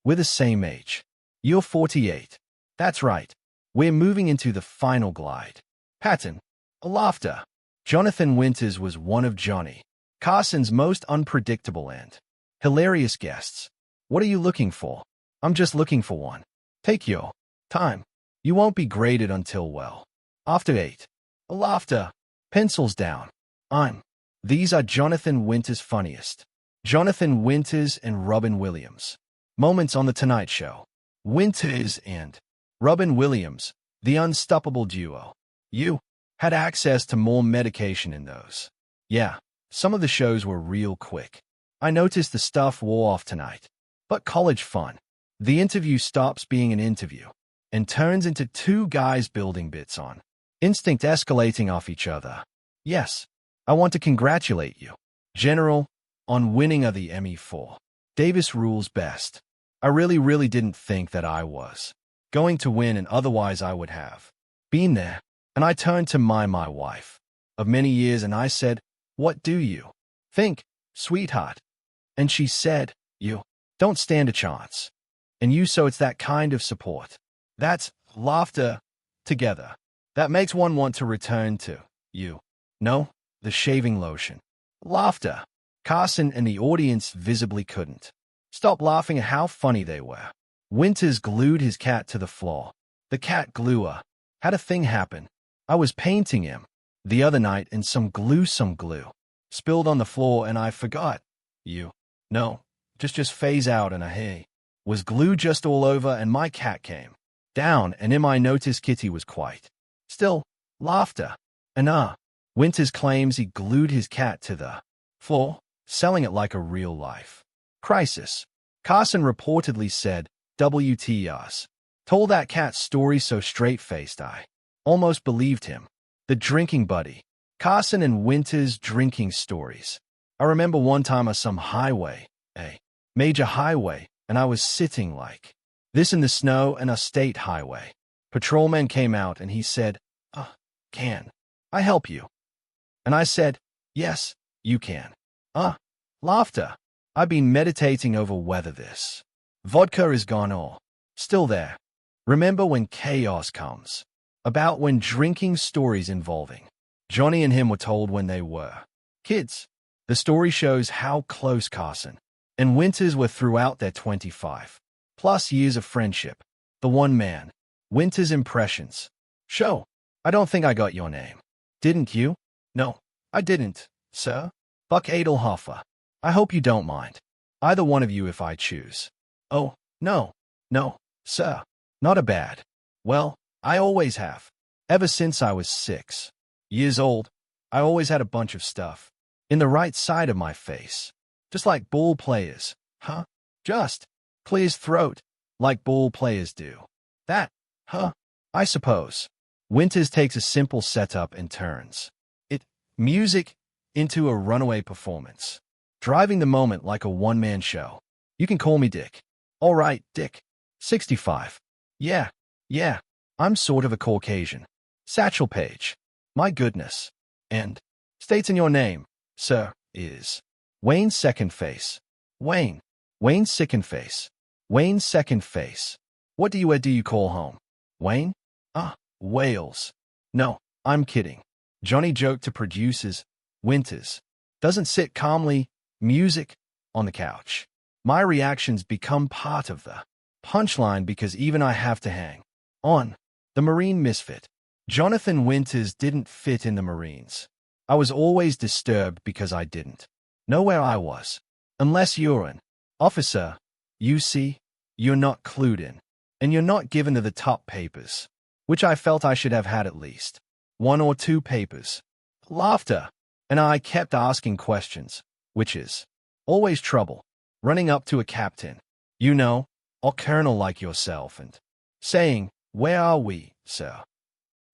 We're the same age. You're 48. That's right. We're moving into the final glide. Pattern. Laughter. Jonathan Winters was one of Johnny Carson's most unpredictable and hilarious guests. What are you looking for? I'm just looking for one. Take your time. You won't be graded until, well, after 8. Laughter. Pencils down. These are Jonathan Winters' funniest. Jonathan Winters and Robin Williams. Moments on The Tonight Show. Winters and Robin Williams, the unstoppable duo. You had access to more medication in those. Yeah, some of the shows were real quick. I noticed the stuff wore off tonight. But college fun. The interview stops being an interview and turns into two guys building bits on instinct, escalating off each other. Yes, I want to congratulate you, General, on winning of the Emmy for Davis Rules Best. I really didn't think that I was going to win, and otherwise I would have been there. And I turned to my wife of many years and I said, "What do you think, sweetheart?" And she said, "You don't stand a chance." And so it's that kind of support. That's laughter together. That makes one want to return to, no, the shaving lotion. Laughter. Carson and the audience visibly couldn't stop laughing at how funny they were. Winters glued his cat to the floor. The cat gluer had a thing happen. I was painting him the other night and some glue spilled on the floor and I forgot. No, just phase out and was glue just all over and my cat came down and I noticed Kitty was quite still. Laughter. And Winters claims he glued his cat to the floor, selling it like a real-life crisis. Carson reportedly said, WTS. Told that cat story so straight-faced I almost believed him. The drinking buddy. Carson and Winters' drinking stories. I remember one time on some highway, a major highway, and I was sitting like this in the snow and a state highway. Patrolman came out and he said, "Can I help you?" And I said, "Yes, you can." Laughter. I've been meditating over whether this vodka is gone or still there. Remember when chaos comes? About when drinking stories involving Johnny and him were told when they were kids. The story shows how close Carson and Winters were throughout their 25+ years of friendship. The one man. Winters' impressions. Show. I don't think I got your name. Didn't you? No, I didn't, sir. Buck Adelhofer. I hope you don't mind. Either one of you if I choose. Oh, no, sir. Not a bad. Well, I always have. Ever since I was 6 years old, I always had a bunch of stuff in the right side of my face. Just like ball players. Just clears throat, like ball players do. That, I suppose. Winters takes a simple setup and turns music into a runaway performance, driving the moment like a one-man show. You can call me Dick. All right, Dick. 65. Yeah, I'm sort of a Caucasian. Satchel Paige. My goodness. And states in your name, sir, is Wayne's second face. Wayne's second face. Wayne's second face. What do you call home? Wayne? Wales. No, I'm kidding. Johnny joked to producers. Winters doesn't sit calmly, music, on the couch. My reactions become part of the punchline because even I have to hang on. The Marine misfit. Jonathan Winters didn't fit in the Marines. I was always disturbed because I didn't know where I was. Unless you're an officer, you see, you're not clued in. And you're not given to the top papers, which I felt I should have had at least 1 or 2 papers. Laughter. And I kept asking questions, which is always trouble. Running up to a captain, or colonel like yourself and saying, "Where are we, sir?"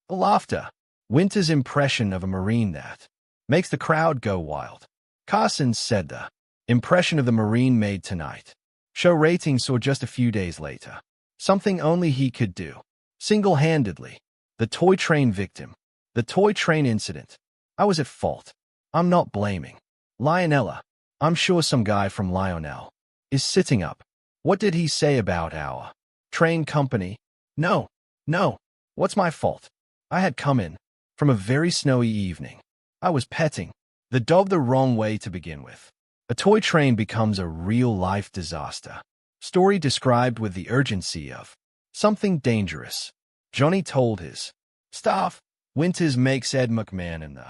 Laughter. Winters' impression of a Marine that makes the crowd go wild. Carson said the impression of the Marine made tonight. Show ratings saw just a few days later. Something only he could do. Single-handedly. The toy train victim. The toy train incident. I was at fault. I'm not blaming Lionella. I'm sure some guy from Lionel is sitting up What did he say about our train company? No, no. What's my fault? I had come in from a very snowy evening. I was petting the dog the wrong way to begin with. A toy train becomes a real-life disaster. Story described with the urgency of something dangerous. Johnny told his staff. Winters makes Ed McMahon in the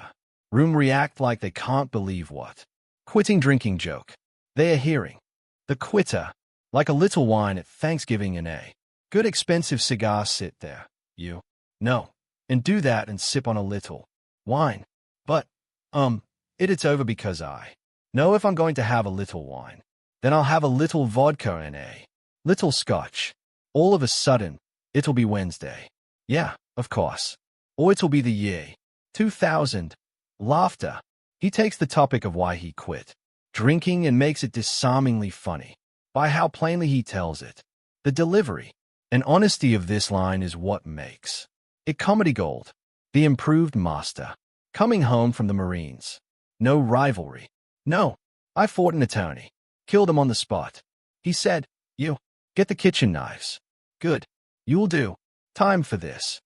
room react like they can't believe what quitting drinking joke they are hearing. The quitter, like a little wine at Thanksgiving in a good expensive cigar, sit there, you know, and do that and sip on a little wine. But, it's over because I know if I'm going to have a little wine, then I'll have a little vodka and a little scotch. All of a sudden, it'll be Wednesday. Yeah, of course. Or it'll be the year 2000. Laughter. He takes the topic of why he quit drinking and makes it disarmingly funny by how plainly he tells it. The delivery and honesty of this line is what makes it comedy gold. The improved master. Coming home from the Marines. No rivalry. No, I fought an attorney. Killed him on the spot. He said, you, get the kitchen knives. Good. You'll do. Time for this.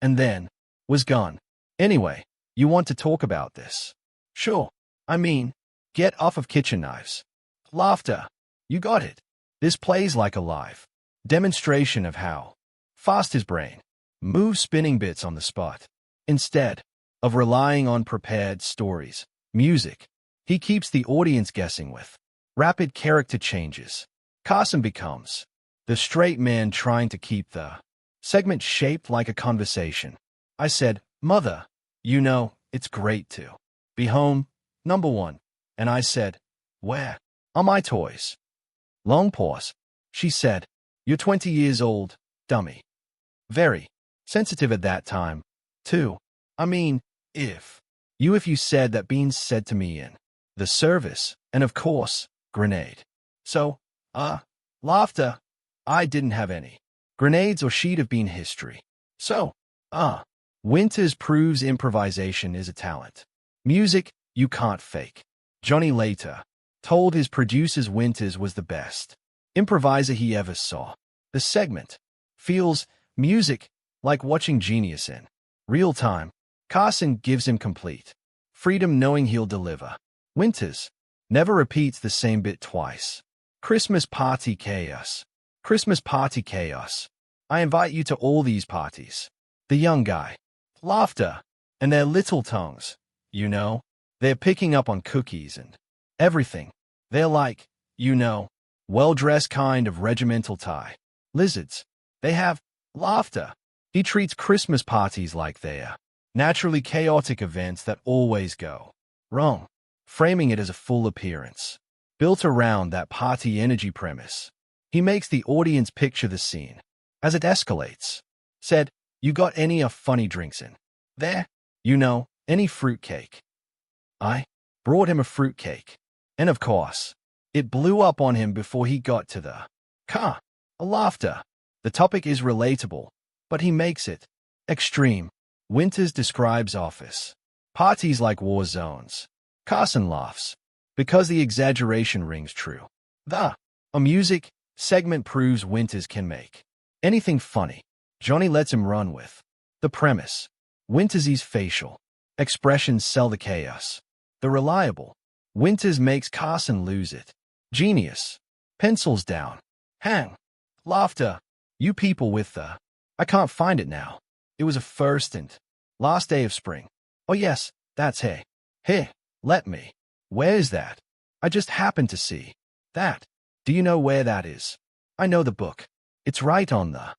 And then, was gone. Anyway, you want to talk about this? Sure. I mean, get off of kitchen knives. Laughter. You got it. This plays like a live demonstration of how fast his brain moves, spinning bits on the spot. Instead of relying on prepared stories, music, he keeps the audience guessing with rapid character changes. Carson becomes the straight man trying to keep the segment shaped like a conversation. I said, Mother, you know, it's great to be home, number one. And I said, where are my toys? Long pause. She said, you're 20 years old, dummy. Very sensitive at that time, too. I mean, if you said that Beans said to me in the service, and of course, grenade. So, laughter. I didn't have any grenades or she'd have been history. So, Winters proves improvisation is a talent. Music, you can't fake. Johnny later told his producers Winters was the best improviser he ever saw. The segment feels music like watching Genius in real time. Carson gives him complete freedom knowing he'll deliver. Winters never repeats the same bit twice. Christmas party chaos. Christmas party chaos. I invite you to all these parties. The young guy. Laughter. And their little tongues. You know, they're picking up on cookies and everything. They're like, you know, well-dressed kind of regimental tie. Lizards. They have laughter. He treats Christmas parties like they're naturally chaotic events that always go wrong, framing it as a full appearance built around that party energy premise. He makes the audience picture the scene as it escalates. Said, you got any funny drinks in there? You know, any fruitcake? I brought him a fruitcake. And of course, it blew up on him before he got to the car. Laughter. The topic is relatable, but he makes it extreme. Winters describes office parties like war zones. Carson laughs because the exaggeration rings true. The music segment proves Winters can make anything funny. Johnny lets him run with the premise. Winters' facial expressions sell the chaos. The reliable. Winters makes Carson lose it. Genius. Pencils down. Hang. Laughter. You people with the I can't find it now. It was a first and last day of spring. Oh yes, that's hey. Hey, let me. Where is that? I just happened to see that. Do you know where that is? I know the book. It's right on the